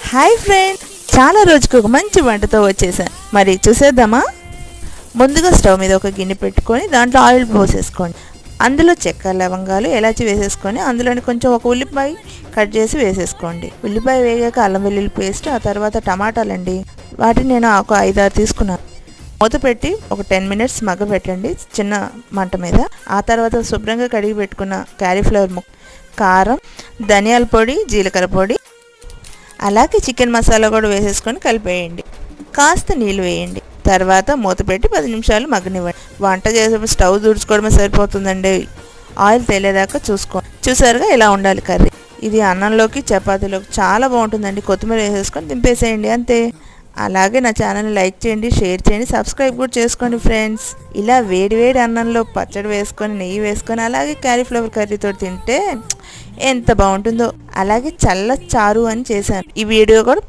Hi friends, చాలా రోజుకు ఒక మంచి వంటతో వచ్చేసాను. మరి చూసేద్దామా? ముందుగా స్టవ్ మీద ఒక గిన్నె పెట్టుకొని దాంట్లో ఆయిల్ పోసేసుకోండి. అందులో చెక్క, లవంగాలు, ఎలాచి వేసేసుకొని అందులోని కొంచెం ఒక ఉల్లిపాయ కట్ చేసి వేసేసుకోండి. ఉల్లిపాయ వేగాక అల్లం వెల్లుల్లి పేస్ట్, ఆ తర్వాత టమాటాలండి. వాటిని నేను ఒక 5-6 తీసుకున్నాను. మూత పెట్టి ఒక 10 మినిట్స్ మగ్గబెట్టండి చిన్న మంట మీద. ఆ తర్వాత శుభ్రంగా కడిగి పెట్టుకున్న క్యాలీఫ్లవర్ ముక్క, కారం, ధనియాల పొడి, జీలకర్ర పొడి, అలాగే చికెన్ మసాలా కూడా వేసేసుకొని కలిపేయండి. కాస్త నీళ్ళు వేయండి. తర్వాత మూత పెట్టి 10 నిమిషాలు మగ్గనివ్వండి. వంట చేసేప్పుడు స్టవ్ తుడుచుకోవడమే సరిపోతుందండి. ఆయిల్ తేలేదాకా చూసుకోండి. చూసారుగా ఇలా ఉండాలి కర్రీ. ఇది అన్నంలోకి, చపాతీలోకి చాలా బాగుంటుందండి. కొత్తిమీర వేసేసుకొని దింపేసేయండి, అంతే. అలాగే నా ఛానల్ని లైక్ చేయండి, షేర్ చేయండి, సబ్స్క్రైబ్ కూడా చేసుకోండి ఫ్రెండ్స్. ఇలా వేడి వేడి అన్నంలో పచ్చడి వేసుకొని, నెయ్యి వేసుకొని, అలాగే క్యాలీఫ్లవర్ కర్రీతో తింటే ఎంత బాగుంటుందో. అలాగే చల్ల చారు అని చేశాను. ఈ వీడియో కూడా